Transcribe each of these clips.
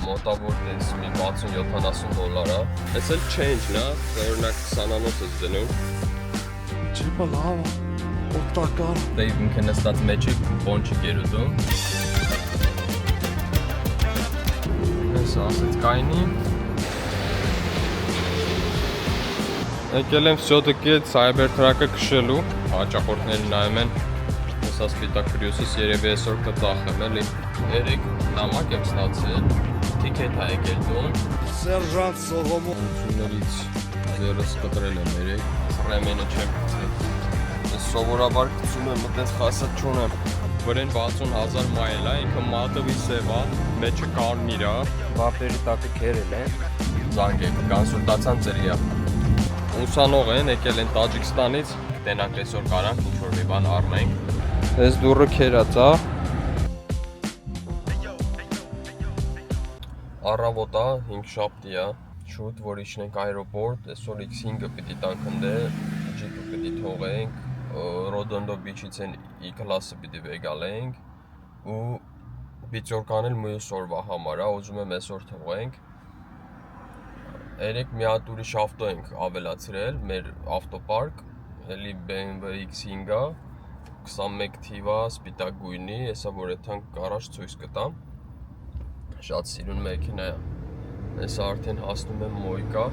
մոտավոր տես մի 60-70 դոլար է։ Այս էլ change-ն է, օրինակ 20-անոց ես դնում։ Ջիպը լավ է, օգտակար։ Դե ինքը նստած մեջի բոն չի գերուտում։ Այս ասեց կայնի։ Եկել եմ все-таки Cybertruck-ը քշելու, հաճախորդները նայում են, հեսա սպիտակ Prius-ս երևի այսօր կծախեմ էլի։ Երեք նամակ եմ ստացել, թիքետ է եկել տուն։ Սերժանտ Սողոմոն։ Ություններից ձերս կտրել եմ երեք, ռեմենը չեմ կծել։ Ես սովորաբար կծում եմ, մտես խասը չունեմ։ Վրեն 60,000 մայլ է, ինքը մատովի սև է, մեջը կարմիր է։ Բապերի տակը կերել է։ Զանգեք, կոնսուլտացիան ծրի է։ Ուսանող են, եկել են Տաջիկստանից, կտենանք այսօր կարանք, ինչ-որ մի բան առնենք։ Այս դուրը քերած է։ Առավոտ է, 5 շաբթի է, շուտ, որ իջնենք այրոպորտ, այսօր X5-ը պիտի տանք ընդե, Jeep-ը պիտի թողենք, Ռոդոնդո Beach-ից են E-Class-ը պիտի վեգալենք ու Պիցորկան էլ մյուս օրվա համար է, ուզում եմ այսօր թողենք։ Երեք մի հատ ուրիշ ավտո ենք ավելացրել մեր ավտոպարկ, էլի BMW X5-ը, 21 թիվա, սպիտակ գույնի, հեսա որ եթանք առաջ ցույց կտամ։ Շատ սիրուն մեքենա է։ Հեսա արդեն հասնում եմ Մոյկա։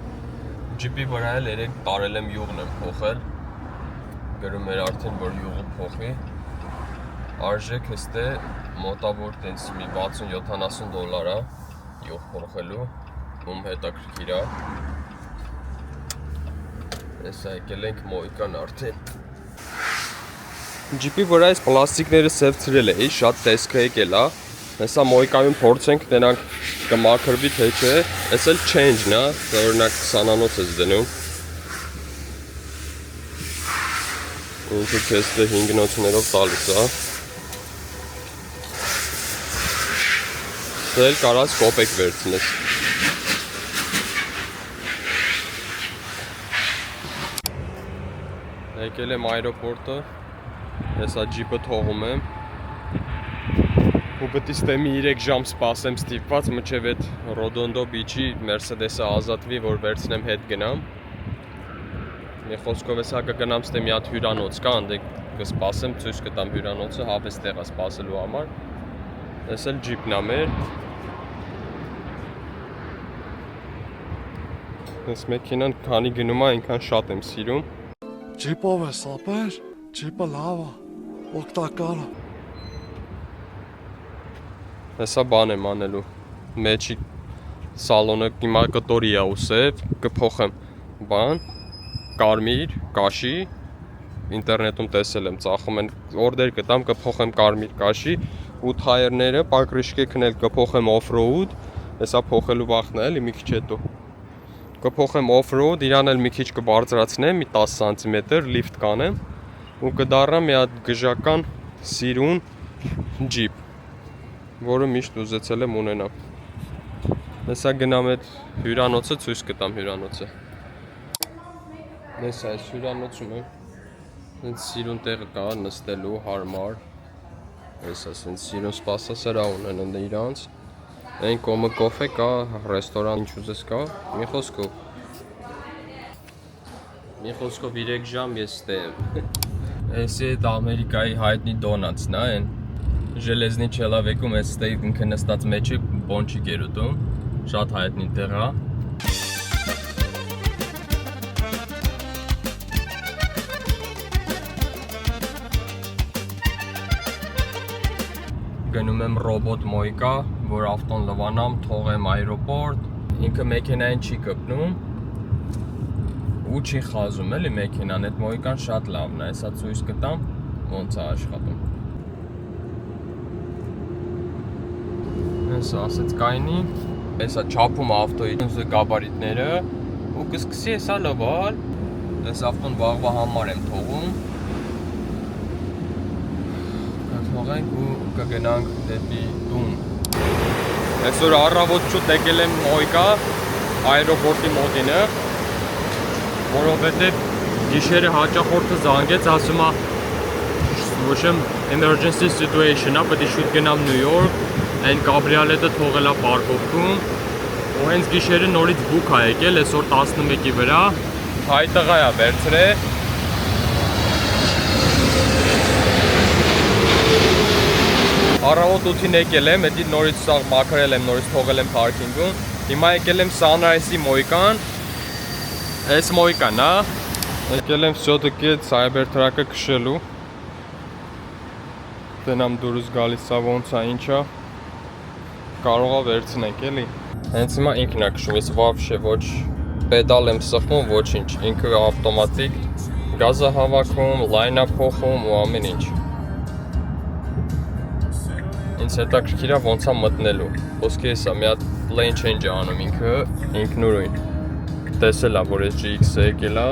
Jeep-ի վրա էլ երեք տարել եմ յուղն եմ փոխել։ Գրում էր արդեն որ յուղը փոխի։ Արժեք հստե մոտավոր տենց մի 60-70 դոլար է յուղ փոխելու։ Ում հետաքրքիր է։ Հեսա եկել ենք Մոյկան արդեն։ Jeep-ի վրա այս պլաստիկները սևցրել էի, շատ տեսքը եկել է։ Հեսա Մոյկայում փորձենք տենանք կմաքրվի թե չէ։ Այս էլ change-ն է, օրինակ 20-անոց ես դնում։ Ինքը քեզ դե 5-նոցներով տալիս է։ Դա էլ կարաս կոպեկ վերցնես։ Եկել եմ այրոպորտը, հեսա Jeep-ը թողում եմ ու պետք է ստեմի 3 ժամ սպասեմ ստիպված մինչև այդ Ռոդոնդո Beach-ի Mercedes-ը ազատվի, որ վերցնեմ հետ գնամ։ Մի խոսքով հեսա կգնամ ստե մի հատ հյուրանոց կա, անդե կսպասեմ, ցույց կտամ հյուրանոցը, հավես տեղ է սպասելու համար։ Այս էլ Jeep-ն է մեր։ Այս մեքենան քանի գնում է, այնքան շատ եմ սիրում։ Ջիպով է սապեր, ջիպը լավ է, օգտակար է։ Հեսա բան եմ անելու, մեջի սալոնը հիմա կտորի է ու սև, կփոխեմ բան, կարմիր, կաշի, ինտերնետում տեսել եմ, ծախում են, օրդեր կտամ, կփոխեմ կարմիր կաշի, ու թայերները, պակրիշկեքն էլ կփոխեմ off-road, հեսա փոխելու վախն է էլի մի քիչ հետո։ Կփոխեմ off-road, իրան էլ մի քիչ կբարձրացնեմ, մի 10 սանտիմետր լիֆտ կանեմ ու կդառնա մի հատ գժական սիրուն Jeep, որը միշտ ուզեցել եմ ունենալ։ Հեսա գնամ այդ հյուրանոցը, ցույց կտամ հյուրանոցը։ Հեսա այս հյուրանոցում եմ, այնց սիրուն տեղը կա նստելու հարմար, հեսա այնց սիրուն սպասասրահ ունեն իրանց։ Այն կոմը կոֆե կա, ռեստորան ինչ ուզես կա, մի խոսքով 3 ժամ ես ստե եմ։ Էսի այդ Ամերիկայի հայտնի դոնատսն է, այն ժելեզնի չելավեկում ես ստե ինքը նստած մեջի բոն չի գերուտում, շատ հայտնի տեղ է։ Գնում եմ ռոբոտ Մոյկա, որ ավտոն լվանամ, թողեմ այրոպորտ, ինքը մեքենային չի կպնում ու չի խազում էլի մեքենան, այդ Մոյկան շատ լավն է, հեսա ցույց կտամ, ոնց է աշխատում։ Հեսա ասեց կայնի, հեսա չափում ավտոյի գաբարիտները ու կսկսի հեսա լվալ, այս ավտոն վաղվա համար եմ թողում։ Թողենք ու կգնանք դեպի տուն։ Այսօր առավոտ շուտ եկել եմ Մոյկա, այրոպորտի մոտինը, որովհետև գիշերը հաճախորդը զանգեց, ասում է, emergency situation, պետք է շուտ գնամ Նյու Յորք, Այն կաբրիոլետը թողել է պարկովքում։ Ու հենց գիշերը նորից բուք ա եկել, այսօր 11-ի վրա։ Հայ տղա է վերցրել։ Առավոտ 8-ին եկել եմ, հետի նորից սաղ մաքրել եմ, նորից թողել եմ պարքինգում։ Հիմա եկել եմ Sunrise-ի Mohican։ Այս Mohican, հա։ Եկել եմ всё-таки Cybertruck-ը քշելու։ Տենամ դուրս գալիս է ոնց է, ինչա։ Կարող է վերցնենք, էլի։ Հենց հիմա ինքն է քշում, ես вообще ոչ պեդալ եմ սխում, ոչինչ։ Ինքը ավտոմատիկ գազը հավաքում, լայնա փոխում ու ամեն ինչ։ Ինձ հետաքրքիր է ոնց է մտնելու։ Ոսկե էսա մի հատ lane change է անում ինքը, ինքնուրույն։ Տեսել է, որ այս GX-ը եկել է։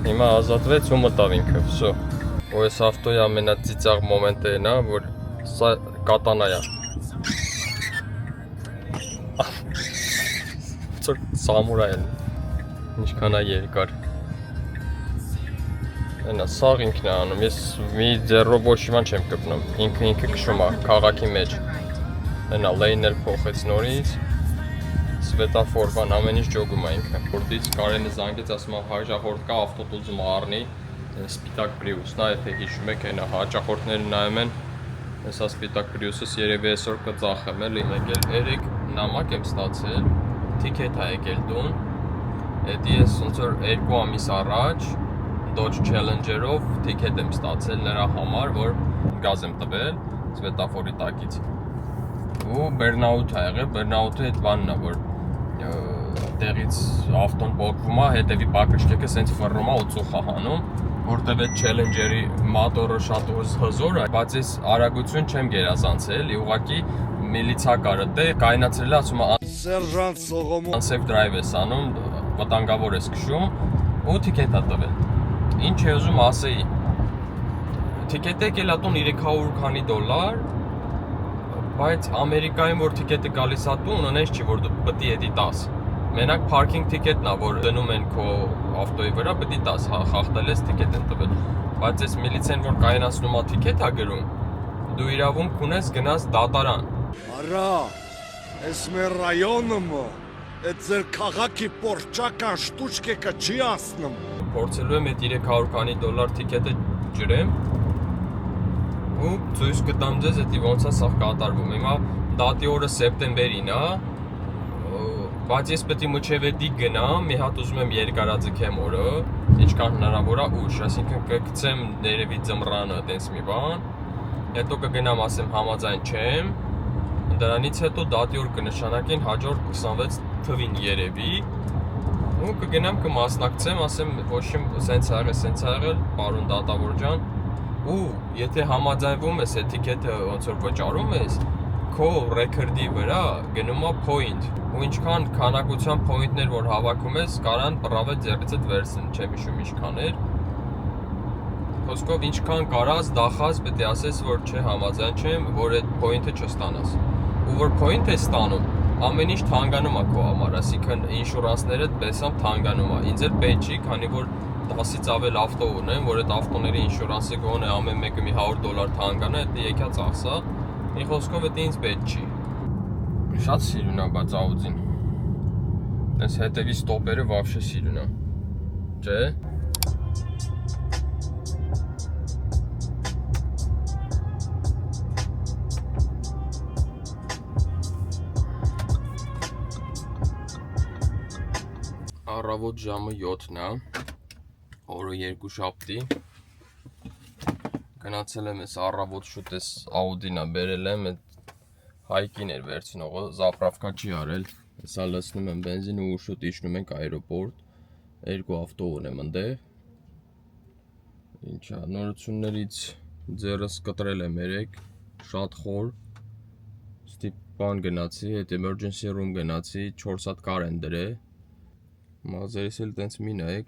Հիմա ազատվեց ու մտավ ինքը, всё։ Ու այս ավտոյի ամենածիծաղ մոմենտը էն է, որ սա կատանա է։ Ծոր սամուրայ է։ Ինչքան է երկար։ Այնա սաղ ինքն է անում, ես մի ձեռով ոչ իման չեմ կպնում, ինքը քշում է քաղաքի մեջ։ Այնա լեյն էլ փոխեց նորից, սվետաֆորվան ամեն ինչ ջոգում է ինքը։ Որտից Կարենը զանգեց, ասում է հաջախորդ կա ավտոտուզում առնի, սպիտակ Prius-ն է, եթե հիշում եք, այնա հաջախորդները նայում են, հեսա սպիտակ Prius-ս երևի այսօր կծախեմ էլի, եկել Էրիկ նամակ եմ ստացել, թիքետ է եկել տուն, հետի ես ոնց որ 2 ամիս առաջ Dodge Challenger-ով թիքետ եմ ստացել նրա համար, որ գազ եմ տվել սվետաֆորի տակից։ Ու burnout ա եղել, burnout-ը այդ բանն է, որ տեղից ավտոն պոկվում է, հետևի պակրշկեքը սենց ֆռռում է ու ծուխ է հանում, որտեվ այդ Challenger-ի մոտորը շատ հզոր է, բայց ես արագություն չեմ գերազանցել, ուղղակի միլիցակարը դե կայնացրել է, ասում է Սերժանտ Սողոմոն unsafe drive ես անում, վտանգավոր ես քշում ու թիքետ ա տվել։ Ինչ է ուզում ասեի, թիքետը եկել է տուն 300 քանի $, բայց Ամերիկայում որ թիքետը գալիս է տուն, ունես չի, որ դու պետք է դի տաս։ Մենակ parking թիքետն է, որ դնում են քո ավտոյի վրա, պետք է տաս, խախտել ես թիքետ են տվել։ Բայց այս միլիցեն որ կայունացնում է թիքետ ա գրում, դու իրավունք ունես գնաս դատարան։ Արա, ես մեր ռայոնը, այդ ձեր քաղաքի պորճական շտուճկեկը չի ասնում։ Փորձելու եմ այդ 300 քանի $, թիքետը ջրեմ ու ցույց կտամ ձեզ, դա ոնց է սա կատարվում։ Հիմա դատի օրը սեպտեմբերին է, բայց ես պետք է մինչև էդի գնամ, մի հատ ուզում եմ երկարաձգեմ օրը, ինչքան հնարավոր է ուշ, այսինքն կգցեմ ներևի ձմռանը, տենց մի բան, հետո կգնամ ասեմ համաձայն չեմ, դրանից հետո դատի օր կնշանակեն հաջորդ 26 թվին երևի ու կգնամ կմասնակցեմ, ասեմ ոչ իմ սենց ա եղել, պարոն դատավոր ջան, ու եթե համաձայնվում ես այդ թիքետը ոնց որ վճարում ես, քո ռեքորդի վրա գնում է point, ու ինչքան քանակության point-ներ որ հավաքում ես, կարան պրավետ ձեռիցդ վերցնեն, չեմ հիշում ինչքան էր։ Խոսքով ինչքան կարաս, դախած պետք է ասես, որ չէ համաձայն չեմ, որ այդ point-ը չստանաս։ Ու որ point է ստանում, ամեն ինչ թանկանում է քո համար, այսինքն ինշուրանսները դեսամ թանկանում է։ Ինձ էլ պետք չի, քանի որ 10-ից ավել ավտո ունեմ, որ այդ ավտոների ինշուրանսը գոնե ամեն մեկը մի $100 թանկանա, դա եկա ծախսա։ Մի խոսքով դա ինձ պետք չի։ Շատ սիրուն է բայց Audi-ն։ Այս հետևի ստոպերը вообще սիրուն է։ Չէ՞։ Առավոտ ժամը 7-ն է, օրը 2 շաբթի, գնացել եմ ես առավոտ շուտ ես Audi-ն է բերել եմ, այդ հայկին էր վերցնողը, զապրավկա չի արել, հեսա լցնում եմ բենզին ու շուտ իջնում ենք այրոպորտ, 2 ավտո ունեմ ընդեղ, ինչա, նորություններից ձեռս կտրել եմ 3, շատ խոր, ստիպան գնացի, հետ emergency room գնացի, 4 հատ կար են դրել, մազերիս էլ տենց մի նայեք,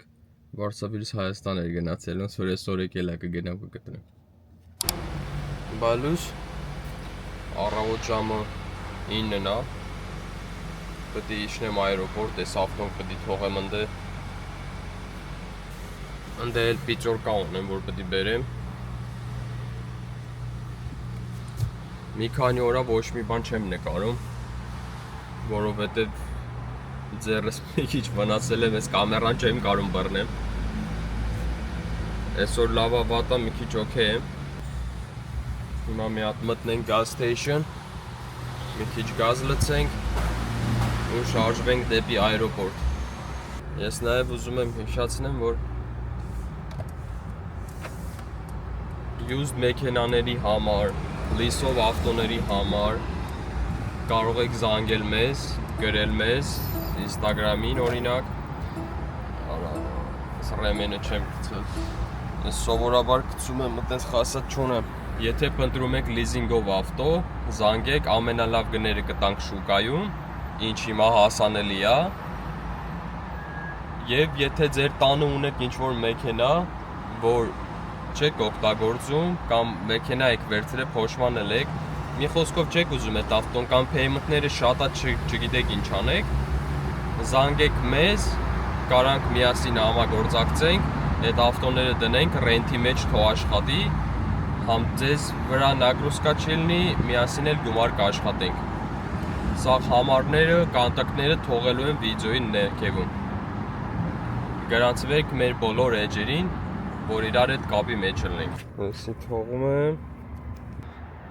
Վարշավից Հայաստան էր գնացել, ոնց որ այսօր եկել է կգնամ կգտնեմ։ Բալուս առավոտ ժամը 9-ն է, պետք է իջնեմ այրոպորտ, այս ավտոն պետք է թողեմ ընդեղ։ Ընդեղ էլ պիծորկա ունեմ, որ պետք է բերեմ։ Մի քանի օրա ոչ մի բան չեմ նկարում, որովհետև ձեռս մի քիչ վնասել եմ, այս կամերան չեմ կարում բռնեմ։ Այսօր լավա վատա մի քիչ օքեյ եմ։ Հիմա մի հատ մտնենք gas station, մի քիչ գազ լցենք ու շարժվենք դեպի այրոպորտ։ Ես նաև ուզում եմ հիշեցնեմ, որ used մեքենաների համար, լիսով ավտոների համար կարող եք զանգել մեզ, գրել մեզ Instagram-ին օրինակ։ Ռեմենը չեմ գցել։ Ես սովորաբար գցում եմ, այտենց խասած չունեմ։ Եթե փնտրում եք լիզինգով ավտո, զանգեք, ամենալավ գները կտանք շուկայում, ինչ հիմա հասանելի է։ Եվ եթե ձեր տանը ունեք ինչ-որ մեքենա, որ չեք օգտագործում կամ մեքենա եք վերցրել, փոշմանել եք, մի խոսքով չեք ուզում այդ ավտոն կամ payment-ները շատ է չգիտեք ինչ անեք, զանգեք մեզ, կարանք միասին համագործակցենք, այդ ավտոները դնենք, ռենտի մեջ թող աշխատի, համ ձեզ վրա նագրուսկա չլինի, միասին էլ գումար կաշխատենք։ Սա համարները, կոնտակտները թողելու եմ վիդեոյի ներքևում։ Գրանցվեք մեր բոլոր էջերին, որ իրար հետ կապի մեջ լինենք։ Այսի թողում եմ։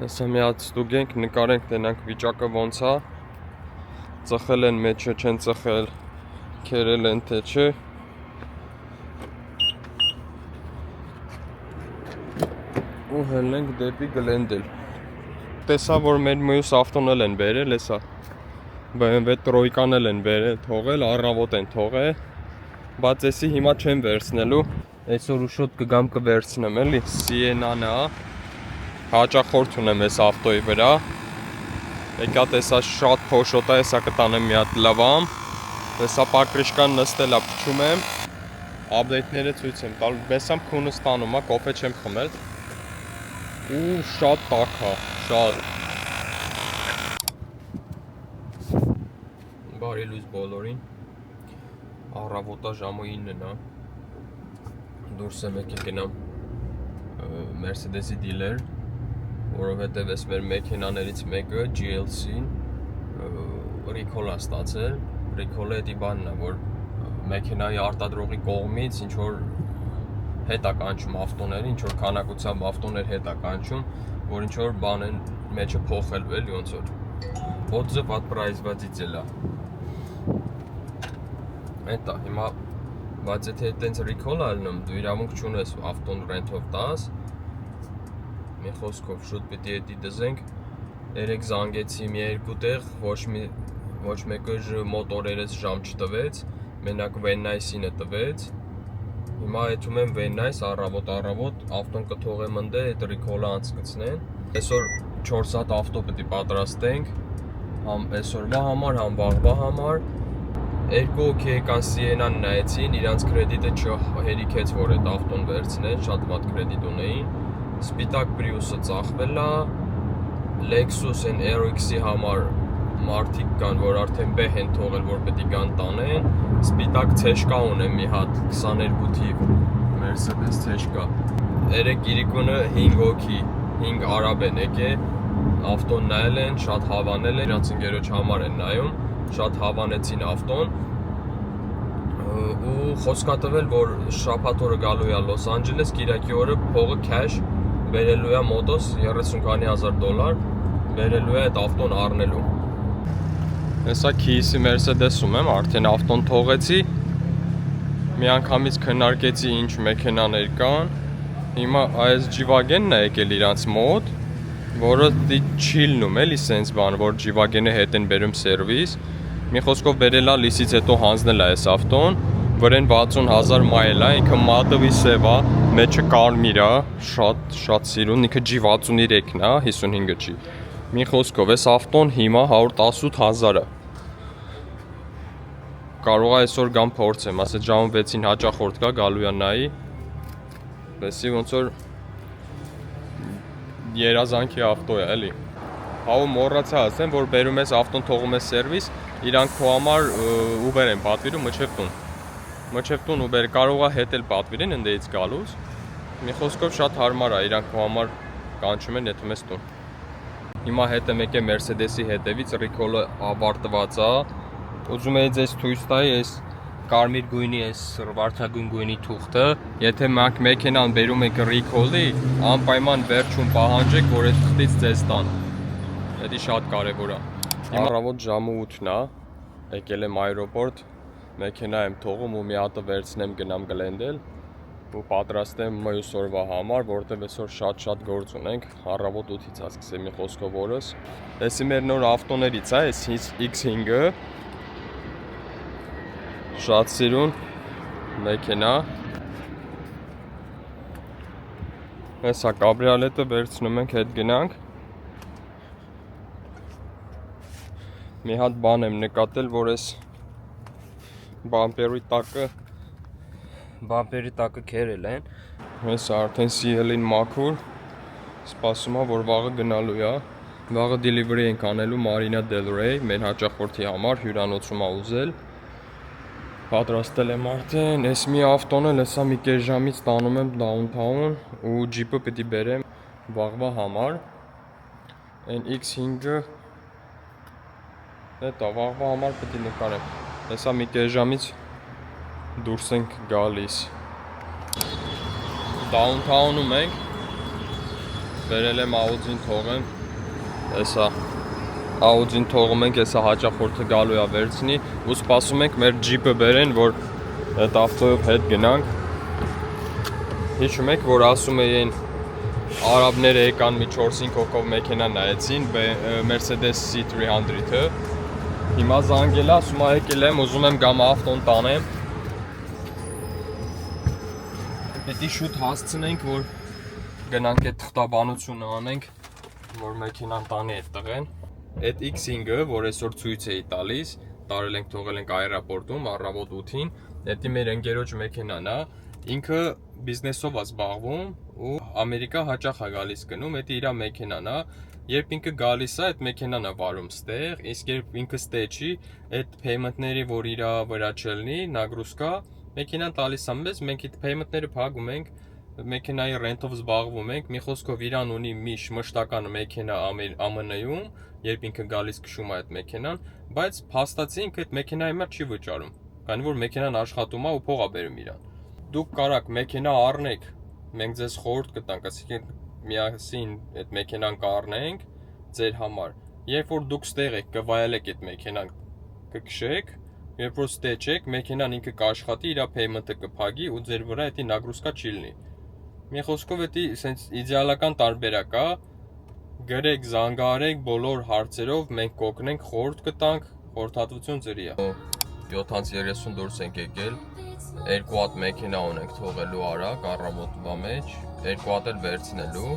Հեսա մի հատ ստուգենք, նկարենք, տենանք վիճակը ոնց է։ Ծխել են մեջը, չեն ծխել, քերել են թե չէ։ Ու հելնենք դեպի Գլենդել։ Տեսա, որ մեր մյուս ավտոն էլ են բերել, հեսա BMW Troikan էլ են բերել, թողել, առավոտ են թողել։ Բայց էսի հիմա չեմ վերցնելու, այսօր ուշոտ կգամ կվերցնեմ էլի, Sienna-ն է, հաճախորդ ունեմ այս ավտոյի վրա, եկա տեսա շատ փոշոտ է, հեսա կտանեմ մի հատ լվամ, հեսա պակրիշկան նստել է փչում եմ, update-ները ցույց եմ տալ, բեսամ քունս տանում է, կոֆե չեմ խմել, ու շատ տաք է, շատ։ Բարի լույս բոլորին, առավոտա ժամը 9-ն է, դուրս եմ եկել գնամ Mercedes-ի դիլեր, որովհետև ես մեր մեքենաներից մեկը GLC-ն recall է ստացել, recall-ը էդի բանն է, որ մեքենայի արտադրողի կողմից ինչ-որ հետ է կանչում ավտոների, ինչ-որ քանակությամբ ավտոներ հետ է կանչում, որ ինչ-որ բան են մեջը փոխել էլի ոնց որ отзыв от производителя։ Էտա, հիմա բայց եթե այտենց recall ալնում, դու իրավունք չունես ավտոն ռենթով տաս, մի խոսքով շուտ պիտի էդի դզենք, երեք զանգեցի մի երկու տեղ, ոչ մեկը մոտորերից ժամ չտվեց, մենակ Venice-ինը տվեց, հիմա եթում եմ Venice առավոտ, ավտոն կթողեմ ընդե, այդ recall-ը անցկացնեն, այսօր 4 հատ ավտո պիտի պատրաստենք, համ այսօրվա համար, համ վաղվա համար, երկու օքի եկան Sienna-ն նայեցին, իրանց կրեդիտը չհերիքեց, որ այդ ավտոն վերցնեն, շատ վատ կրեդիտ ունեին, Սպիտակ Prius-ը ծախվել է, Lexus են RX-ի համար մարդիկ կան, որ արդեն բեհ են թողել, որ պետք է գան տանեն, Սպիտակ Ցեշկա ունեմ մի հատ 22 թիվ Mercedes Ցեշկա, երեք իրիկունը 5 օքի, 5 արաբ են եկել, ավտոն նայել են, շատ հավանել են, իրանց ընկերոջ համար են նայում, շատ հավանեցին ավտոն ու խոսք է տվել, որ շաբաթ օրը գալու է Լոս Անջելես, կիրակի օրը փողը cash բերելու է մոտոս $30,000, բերելու է այդ ավտոն առնելու։ Հեսա Kia-ի Mercedes-ում եմ, արդեն ավտոն թողեցի, մի անգամից քննարկեցի ինչ մեքենաներ կան, հիմա այս G-Wagen-ն է եկել իրանց մոտ, որը չի լնում էլի սենց բան, որ G-Wagen-ը հետ են բերում սերվիս, մի խոսքով բերել է լիսից հետո հանձնել է այս ավտոն, վրեն 60,000 մայլ է, ինքը մատովի սև է, մեջը կարմիր է, շատ սիրուն, ինքը G63-ն է, 55-ը, մի խոսքով այս ավտոն հիմա 118,000 է, կարող է այսօր գամ փորձեմ, ասեց ժամը 6-ին հաճախորդ կա, գալու է նայի, լեսի ոնց որ երազանքի ավտո է, էլի, հավ մոռացա ասեմ, որ բերում ես ավտոն թողում ես սերվիս, իրանք քո համար Uber են պատվիրում մջև տուն Uber կարող է հետ էլ պատվիրեն ընդեից գալուց, մի խոսքով շատ հարմար է, իրանք քո համար կանչում են եթում ես տուն։ Հիմա հետը մեկ է Mercedes-ի հետևից recall-ը ավարտված է։ Ուզում եի ձեզ ցույց տալ այս կարմիր գույնի այս վարդագույն գույնի թուղթը, եթե մեքենան բերում եք recall-ի, անպայման վերջում պահանջեք, որ այդ թղթից ձեզ տան։ Դա շատ կարևոր է։ Հիմա առավոտ ժամը 8-ն է, եկել եմ այրոպորտ, մեքենա եմ թողում ու մի հատը վերցնեմ գնամ Glendale ու պատրաստեմ մյուս օրվա համար, որտեղ այսօր շատ գործ ունենք, առավոտ 8-ից է սկսեմ մի խոսքով օրս։ Էսի մեր նոր ավտոներից է, այս X5-ը, շատ սիրուն մեքենա։ Հեսա կաբրիոլետը վերցնում ենք, հետ գնանք։ Մի հատ բան եմ նկատել, որ այս Բամպերի տակը քերել են։ Հեսա արդեն CL-ին մաքուր, սպասում է, որ վաղը գնալու է։ Վաղը delivery ենք անելու Marina Del Rey, մեր հաճախորդի համար հյուրանոցում ա ուզել։ Պատրաստել եմ արդեն, այս մի ավտոն էլ հեսա մի կես ժամից տանում եմ downtown ու ջիպը պիտի բերեմ վաղվա համար։ Այն X5-ը հետո վաղվա համար պիտի նկարեմ։ Հեսա մի կես ժամից դուրս ենք գալիս։ Downtown-ում ենք, վերել եմ Audi-ն թողեմ, հեսա Audi-ն թողում ենք, հեսա հաճախորդը գալու է վերցնի ու սպասում ենք մեր ջիպը բերեն, որ այդ ավտոյով հետ գնանք։ Հիշում եք, որ ասում էին արաբները եկան մի 4-5 հոգով մեքենա նայեցին, Mercedes C300-ը։ Հիմա զանգել է, ասում է եկել եմ, ուզում եմ գամ ավտոն տանեմ։ Պետք է շուտ հասցնենք, որ գնանք այդ թղթաբանությունը անենք, որ մեքենան տանի այդ տղեն։ Այդ X5-ը, որ այսօր ցույց էի տալիս, տարել ենք, թողել ենք այրապորտում առավոտ 8-ին, դա մեր ընկերոջ մեքենան է, ինքը բիզնեսով է զբաղվում ու Ամերիկա հաճախ է գալիս գնում, դա իր մեքենան է, երբ ինքը գալիս է, այդ մեքենան է վարում ստեղ, իսկ երբ ինքը ստե չի, այդ payment-ների, որ իր վրա չլինի, նագրուսկա, մեքենան տալիս է մեզ, մենք այդ payment-ները փակում ենք, մեքենայի ռենտով զբաղվում ենք, մի խոսքով իրան ունի մի մշտական մեքենա ԱՄՆ-ում, երբ ինքը գալիս քշում է այդ մեքենան, բայց փաստացի ինքը այդ մեքենայի համար չի վճարում, քանի որ մեքենան աշխատում է ու փող է բերում իրան։ Դուք կարաք մեքենա առնեք, մենք ձեզ խորհուրդ կտանք, ասենք միասին այդ մեքենան կառնենք ձեր համար։ Երբ որ դուք ստեղ եք, կվայելեք այդ մեքենան, կքշեք, երբ որ ստեչեք, մեքենան ինքը կաշխատի, իր payment-ը կփակի ու ձեր վրա դա նագրուսկա չի լինի։ Մի խոսքով դա սենց իդեալական տարբերակ է։ Գրեք, զանգահարեք բոլոր հարցերով, մենք կօգնենք, խորհուրդ կտանք, խորհրդատվություն ձերի է։ 7:30 դուրս ենք եկել, 2 հատ մեքենա ունենք թողելու արագ առավոտվա մեջ, 2 հատ էլ վերցնելու։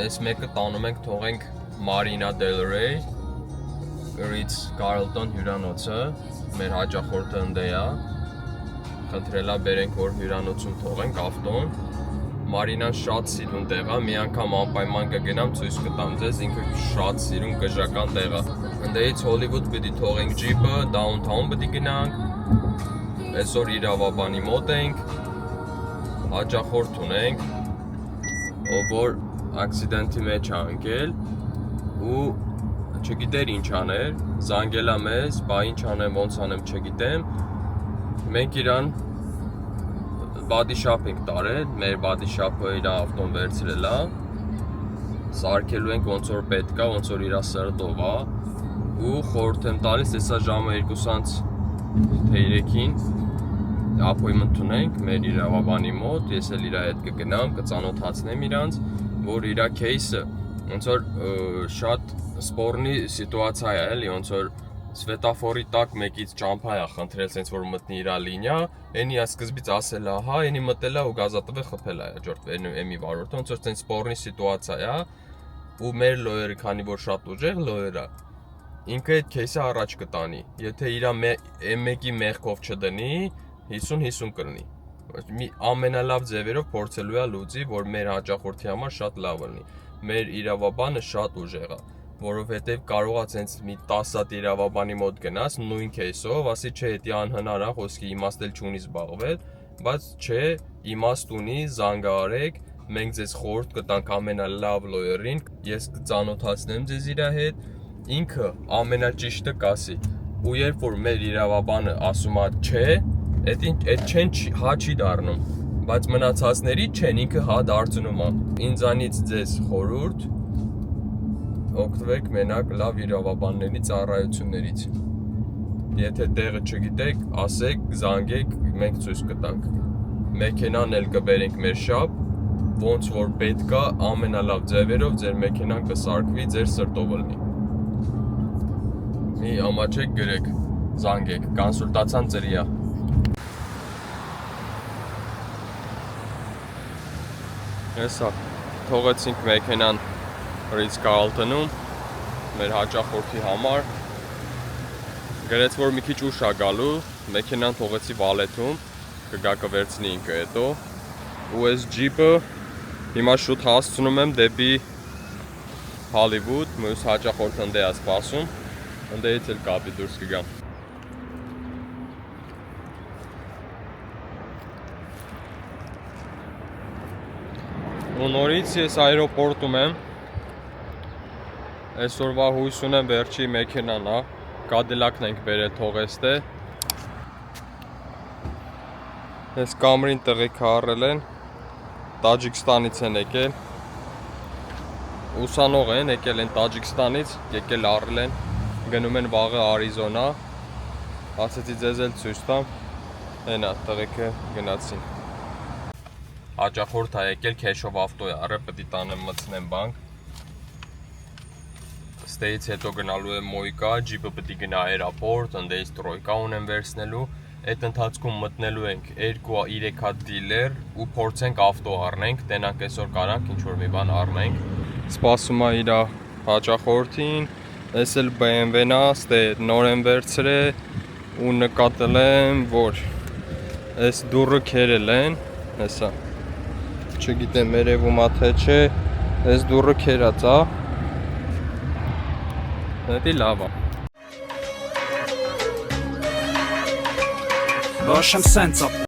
Այս մեկը տանում ենք թողենք Marina Del Rey, Ritz Carlton հյուրանոցը, մեր հաճախորդը ընդ է, խնդրելա բերենք, որ հյուրանոցում թողենք ավտոն։ Մարինան շատ սիրուն տեղ է, մի անգամ անպայման կգնամ ցույց կտամ ձեզ, ինքը շատ սիրուն գժական տեղ է։ Ընդդեից Hollywood պիտի թողենք ջիպը, downtown պիտի գնանք։ Այսօր իրավաբանի մոտ ենք, հաճախորդ ունենք, ով որ ակսիդենտի մեջ է ընկել ու չգիտեր ինչ աներ, զանգել է մեզ, բա ինչ անեմ, ոնց անեմ, չգիտեմ։ Մենք իրան body shop ենք տարել, մեր body shop-ը իր ավտոն վերցրել է, սարքելու ենք ոնց որ պետք է, ոնց որ իր սրտով է ու խորհուրդ եմ տալիս, հեսա ժամը 2:30-ին appointment ունենք մեր իրավաբանի մոտ, ես էլ իր հետ կգնամ, կծանոթացնեմ իրանց, որ իր case-ը ոնց որ շատ սպորնի սիտուացիա է, էլի, ոնց որ Սվետաֆորի տակ մեկից ճամփա է խնդրել, sense որ մտնի իր լինիա, այնի է սկզբից ասել է, հա, այնի մտել է ու գազատվը խփել է, հաջորդ էմի վարորդը, ոնց որ sense սպորնի սիտուացիա է, ու մեր լոյերը, քանի որ շատ ուժեղ լոյեր է, ինքը այդ case-ը առաջ կտանի, եթե իր M1-ի մեղքով չդնի, 50-50 կլինի։ Ամենալավ ձևերով փորձելու է լուծի, որ մեր հաճախորդի համար շատ լավ լինի։ Մեր իրավաբանը շատ ուժեղ է, որովհետև կարող է ցենց մի 10 հատ իրավաբանի մոտ գնաս նույն case-ով, ասի չէ, դա անհնար է, խոսքի իմաստ էլ չունի զբաղվել, բայց չէ, իմաստ ունի, զանգահարեք, մենք ձեզ խորհուրդ կտանք ամենալավ լոյերին, ես կծանոթացնեմ ձեզ իր հետ, ինքը ամենաճիշտը կասի։ Ու երբ որ մեր իրավաբանը ասում է չէ, այդ չեն հա չի դառնում, բայց մնացածների չեն ինքը հա դարձնում է։ Ինձանից ձեզ խորհուրդ օգտվեք մենակ լավ իրավաբանների ծառայություններից։ Եթե տեղը չգիտեք, ասեք, զանգեք, մենք ցույց կտանք։ Մեքենան էլ կբերենք մեր շապ, ոնց որ պետք է ամենալավ ձևերով ձեր մեքենան կսարքվի, ձեր սրտով լինի։ Մի ամաչեք գրեք, զանգեք, կոնսուլտացիան ծրի է։ Հեսա, թողեցինք մեքենան Ritz-Carlton-ում մեր հաճախորդի համար։ Գրեց որ մի քիչ ուշ է գալու, մեքենան թողեցի վալեթում, կգա կվերցնի ինքը հետո։ Ու այս ջիպը հիմա շուտ հասցնում եմ դեպի Հոլիվուդ, մյուս հաճախորդը ընդ է սպասում, ընդդեից էլ կապի դուրս կգամ։ Ու նորից ես այրոպորտում եմ, այսօրվա հույս ունեմ վերջի մեքենան է, Cadillac-ն ենք բերել թողեստե։ Ես Camry-ին տղեկ առել են, Տաջիկստանից են եկել, ուսանող են, եկել են Տաջիկստանից, եկել առել են, գնում են վաղը Արիզոնա, ասեցի ձեզ էլ ցույց տամ, հենա տղեկը գնացին։ Հաճախորդ է եկել քեշով ավտո է առել, պետք է տանեմ մտցնեմ բանկ։ Ստեից հետո գնալու եմ Մոյկա, ջիպը պետք է գնա аэропորտ, ընդդեից տրոյկա ունեմ վերցնելու։ Այդ ընթացքում մտնելու ենք 2-3 հատ դիլեր ու փորձենք ավտո առնենք, տենանք այսօր կարանք ինչ-որ մի բան առնենք։ Սպասում է իր հաճախորդին, այս էլ BMW-ն է, ստե նոր եմ վերցրել ու նկատել եմ, որ այս դուռը քերել են, հեսա։ Չգիտեմ երևում է թե չէ, այս դուռը քերած է։ Դա լավ է։ Բաշեմ սենց